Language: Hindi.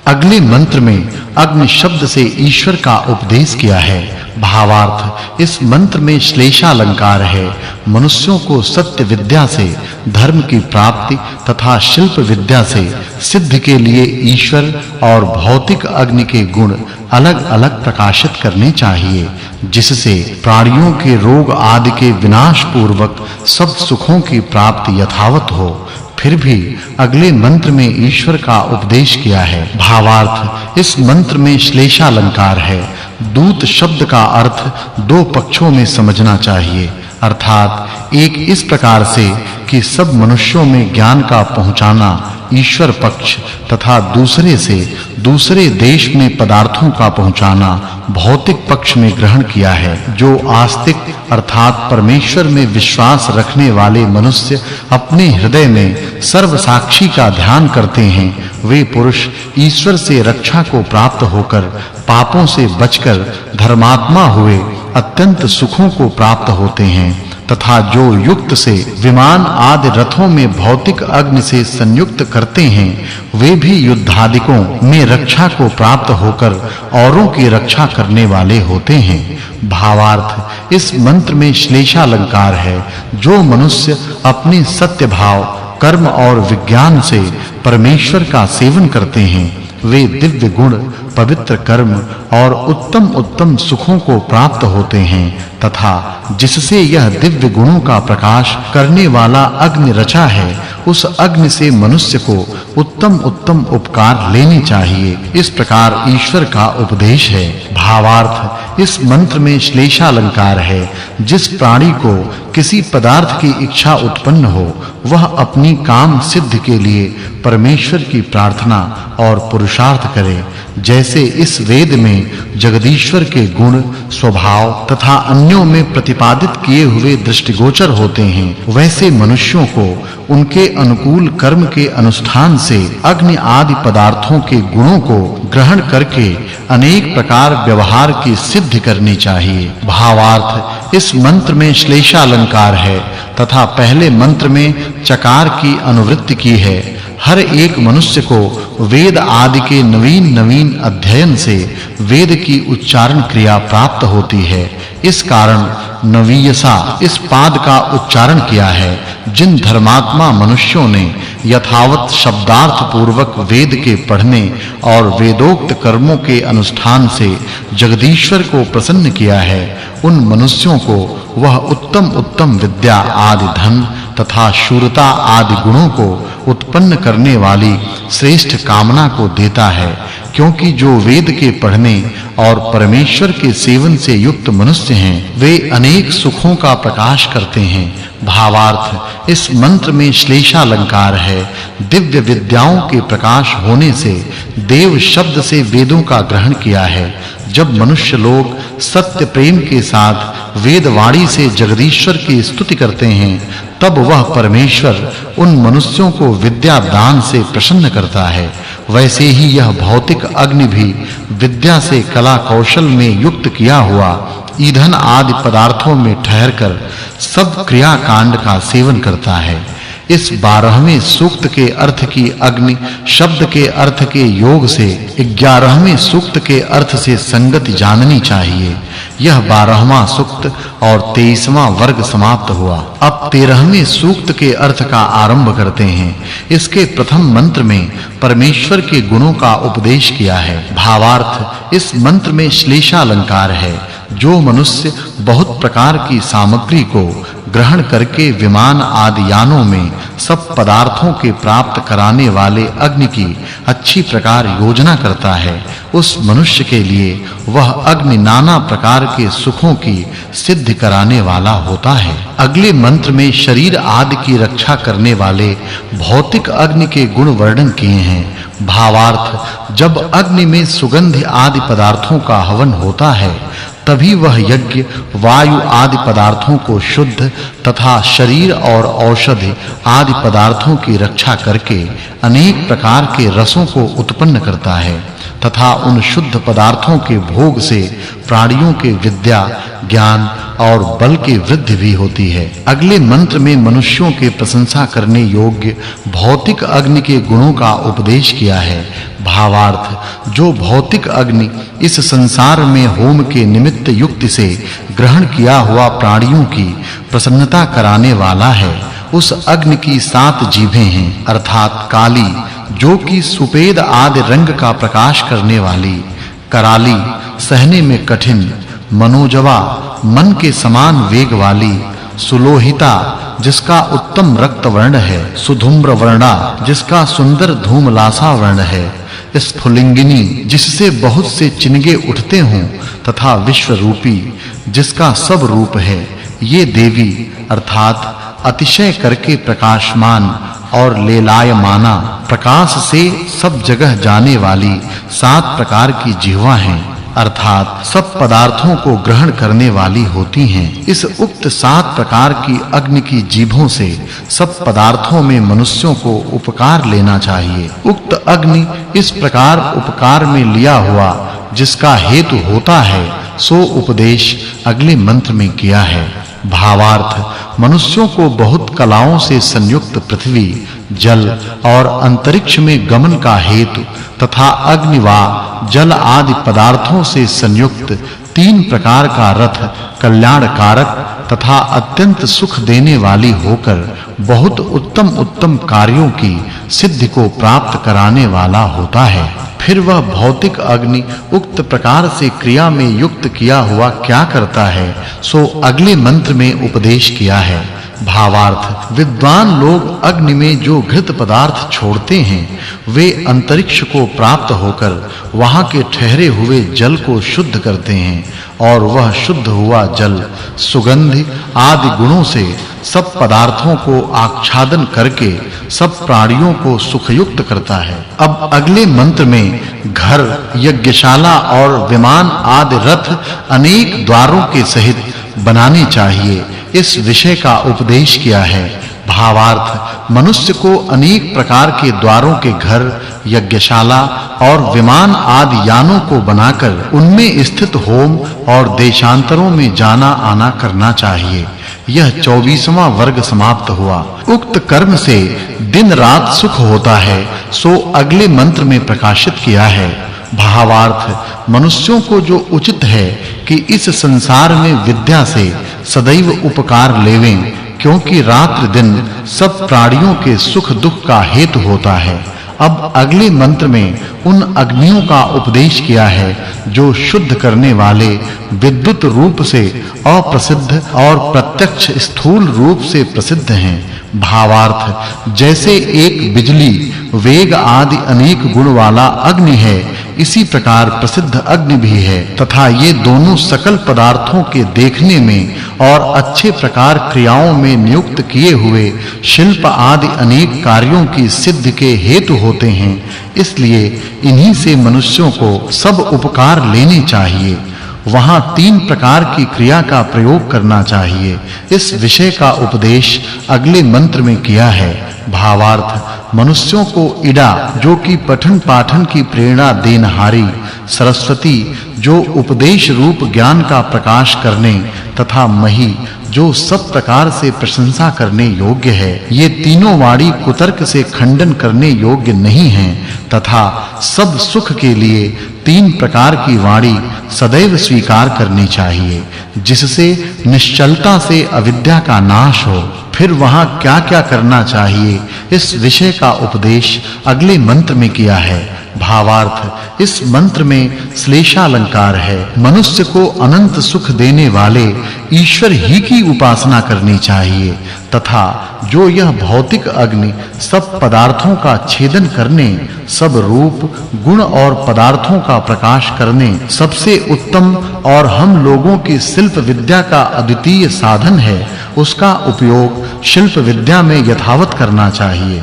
अगले मंत्र में अग्नि शब्द से ईश्वर का उपदेश किया है। भावार्थ इस मंत्र में श्लेषालंकार है। मनुष्यों को सत्य विद्या से धर्म की प्राप्ति तथा शिल्प विद्या से सिद्ध के लिए ईश्वर और भौतिक अग्नि के गुण अलग-अलग प्रकाशित करने चाहिए, जिससे प्राणियों के रोग आदि के विनाश पूर्वक सब सुखों की प्राप्ति यथावत हो। फिर भी अगले मंत्र में ईश्वर का उपदेश किया है। भावार्थ इस मंत्र में श्लेषालंकार है। दूत शब्द का अर्थ दो पक्षों में समझना चाहिए, अर्थात एक इस प्रकार से कि सब मनुष्यों में ज्ञान का पहुंचाना ईश्वर पक्ष तथा दूसरे से दूसरे देश में पदार्थों का पहुंचाना भौतिक पक्ष में ग्रहण किया है। जो आस्तिक अर्थात परमेश्वर में विश्वास रखने वाले मनुष्य अपने हृदय में सर्व साक्षी का ध्यान करते हैं, वे पुरुष ईश्वर से रक्षा को प्राप्त होकर पापों से बचकर धर्मात्मा हुए अत्यंत सुखों को प्राप्त होते हैं, तथा जो युक्त से विमान आदि रथों में भौतिक अग्नि से संयुक्त करते हैं, वे भी युद्धादिकों में रक्षा को प्राप्त होकर औरों की रक्षा करने वाले होते हैं। भावार्थ इस मंत्र में श्लेषालंकार है। जो मनुष्य अपने सत्य भाव, कर्म और विज्ञान से परमेश्वर का सेवन करते हैं, वे दिव्य गुण, पवित्र कर्म और उत्तम सुखों को प्राप्त होते हैं, तथा जिससे यह दिव्य गुणों का प्रकाश करने वाला अग्नि रचा है, उस अग्नि से मनुष्य को उत्तम उपकार लेने चाहिए। इस प्रकार ईश्वर का उपदेश है। भावार्थ इस मंत्र में श्लेषालंकार है। जिस प्राणी को किसी पदार्थ की इच्छा उत्पन्न हो, वह अपनी काम सिद्ध के लिए परमेश्वर की प्रार्थना और पुरुषार्थ करे। जैसे इस वेद में जगदीश्वर के गुण, स्वभाव तथा अन्यों में प्रतिपादित किए हुए दृष्टिगोचर होते हैं, वैसे मनुष्यों को उनके अनुकूल कर्म के अनुष्ठान से अग्नि आदि पदार्थों के गुणों को ग्रहण करके अनेक प्रकार व्यवहार की सिद्धि करनी चाहिए। भावार्थ इस मंत्र में श्लेषालंकार है तथा पहले मंत्र में चकार की अनुवृत्ति की है। हर एक मनुष्य को वेद आदि के नवीन अध्ययन से वेद की उच्चारण क्रिया प्राप्त होती है। इस कारण नवीयसा इस पाद का उच्चारण किया है। जिन धर्मात्मा मनुष्यों ने यथावत शब्दार्थ पूर्वक वेद के पढ़ने और वेदोक्त कर्मों के अनुष्ठान से जगदीश्वर को प्रसन्न किया है, उन मनुष्यों को वह उत्तम विद्या आदि धन तथा शूरता आदि गुणों को उत्पन्न करने वाली श्रेष्ठ कामना को देता है। क्योंकि जो वेद के पढ़ने और परमेश्वर के सेवन से युक्त मनुष्य हैं, वे अनेक सुखों का प्रकाश करते हैं। भावार्थ इस मंत्र में श्लेषालंकार है। दिव्य विद्याओं के प्रकाश होने से देव शब्द से वेदों का ग्रहण किया है। जब मनुष्य लोग सत्य प्रेम के साथ वेदवाणी से जगदीश्वर की स्तुति करते हैं, तब वह परमेश्वर उन मनुष्यों को विद्या दान से प्रसन्न करता है। वैसे ही यह भौतिक अग्नि भी विद्या से कला कौशल में युक्त किया हुआ ईंधन आदि पदार्थों में ठहरकर सब क्रिया कांड का सेवन करता है। इस 12वें सूक्त के अर्थ की अग्नि शब्द के अर्थ के योग से 11वें सूक्त के अर्थ से संगति जाननी चाहिए। यह 12वां सूक्त और 23वां वर्ग समाप्त हुआ। अब 13वें सूक्त के अर्थ का आरंभ करते हैं। इसके प्रथम मंत्र में परमेश्वर के गुणों का उपदेश किया है। भावार्थ इस मंत्र में श्लेषालंकार है। जो मनुष्य बहुत प्रकार की सामग्री को ग्रहण करके विमान आदि यानों में सब पदार्थों के प्राप्त कराने वाले अग्नि की अच्छी प्रकार योजना करता है, उस मनुष्य के लिए वह अग्नि नाना प्रकार के सुखों की सिद्धि कराने वाला होता है। अगले मंत्र में शरीर आदि की रक्षा करने वाले भौतिक अग्नि के गुण वर्णन किए हैं। भावार्थ जब अग्नि में सुगंध आदि पदार्थों का हवन होता है, तभी वह यज्ञ वायु आदि पदार्थों को शुद्ध तथा शरीर और औषधि आदि पदार्थों की रक्षा करके अनेक प्रकार के रसों को उत्पन्न करता है। तथा उन शुद्ध पदार्थों के भोग से प्राणियों के विद्या, ज्ञान और बल की वृद्धि भी होती है। अगले मंत्र में मनुष्यों के प्रशंसा करने योग्य भौतिक अग्नि के गुणों का उपदेश किया है। भावार्थ, जो भौतिक अग्नि इस संसार में होम के निमित्त युक्ति से ग्रहण किया हुआ प्राणियों की प्रसन्नता कराने वाला है, उस अग्नि की 7 जीभें हैं, अर्थात काली, जो कि सुपेद आदि रंग का प्रकाश करने वाली, कराली, सहने में कठिन, मनोजवा, मन के समान वेग वाली, सुलोहिता, जिसका उत्तम रक्त वर्ण है, सुधूम्र वर्णा, जिसका सुंदर धूमलासा वर्ण है, स्फुलिंगिनी, जिससे बहुत से चिन्हगे उठते हों, तथा विश्वरूपी, जिसका सब रूप है। ये देवी अर्थात अतिशय करके प्रकाशमान और लेलायमाना, प्रकाश से सब जगह जाने वाली 7 प्रकार की जिह्वा हैं, अर्थात सब पदार्थों को ग्रहण करने वाली होती हैं। इस उक्त 7 प्रकार की अग्नि की जीभों से सब पदार्थों में मनुष्यों को उपकार लेना चाहिए। उक्त अग्नि इस प्रकार उपकार में लिया हुआ जिसका हेतु होता है, सो उपदेश अगले मंत्र में किया है। भावार्थ, मनुष्यों को बहुत कलाओं से संयुक्त पृथ्वी, जल और अंतरिक्ष में गमन का हेतु तथा अग्नि व जल आदि पदार्थों से संयुक्त 3 प्रकार का रथ कल्याणकारक तथा अत्यंत सुख देने वाली होकर बहुत उत्तम कार्यों की सिद्धि को प्राप्त कराने वाला होता है। फिर वह भौतिक अग्नि उक्त प्रकार से क्रिया में युक्त किया हुआ क्या करता है, सो अगले मंत्र में उपदेश किया है। भावार्थ, विद्वान लोग अग्नि में जो घृत पदार्थ छोड़ते हैं, वे अंतरिक्ष को प्राप्त होकर वहां के ठहरे हुए जल को शुद्ध करते हैं, और वह शुद्ध हुआ जल सुगंधि आदि गुणों से सब पदार्थों को आच्छादन करके सब प्राणियों को सुखयुक्त करता है। अब अगले मंत्र में घर, यज्ञशाला और विमान आदि रथ अनेक द्वारों के सहित बनाने चाहिए, इस विषय का उपदेश किया है। भावार्थ, मनुष्य को अनेक प्रकार के द्वारों के घर, यज्ञशाला और विमान आदि यानों को बनाकर उनमें स्थित होम और देशांतरों में जाना आना करना चाहिए। यह 24वां वर्ग समाप्त हुआ। उक्त कर्म से दिन रात सुख होता है, सो अगले मंत्र में प्रकाशित किया है। भावार्थ, मनुष्यों को जो उचित है कि इस संसार में विद्या से सदैव उपकार लेवें, क्योंकि रात्रि दिन सब प्राणियों के सुख दुख का हेतु होता है। अब अगले मंत्र में उन अग्नियों का उपदेश किया है जो शुद्ध करने वाले विद्युत रूप से अप्रसिद्ध और प्रत्यक्ष स्थूल रूप से प्रसिद्ध हैं। भावार्थ, जैसे एक बिजली, वेग आदि अनेक गुण वाला अग्नि है, इसी प्रकार प्रसिद्ध अग्नि भी है, तथा ये दोनों सकल पदार्थों के देखने में और अच्छे प्रकार क्रियाओं में नियुक्त किए हुए शिल्प आदि अनेक कार्यों की सिद्धि के हेतु होते हैं। इसलिए इन्हीं से मनुष्यों को सब उपकार लेने चाहिए। वहां 3 प्रकार की क्रिया का प्रयोग करना चाहिए। इस विषय का उपदेश अगले मंत्र में किया है। भावार्थ, मनुष्यों को इडा, जो कि पठन पाठन की प्रेरणा देनहारी, सरस्वती, जो उपदेश रूप ज्ञान का प्रकाश करने, तथा मही, जो सब प्रकार से प्रशंसा करने योग्य है, ये तीनों वाणी कुतर्क से खंडन करने योग्य नहीं हैं, तथा सब सुख के लिए 3 प्रकार की वाणी सदैव स्वीकार करनी चाहिए, जिससे निश्चलता से अविद्या का नाश हो। फिर वहां क्या-क्या करना चाहिए, इस विषय का उपदेश अगले मंत्र में किया है। भावार्थ, इस मंत्र में श्लेषालंकार है। मनुष्य को अनंत सुख देने वाले ईश्वर ही की उपासना करनी चाहिए, तथा जो यह भौतिक अग्नि सब पदार्थों का छेदन करने, सब रूप, गुण और पदार्थों का प्रकाश करने, सबसे उत्तम और हम लोगों की शिल्प विद्या का अद्वितीय साधन है, उसका उपयोग शिल्प विद्या में यथावत करना चाहिए।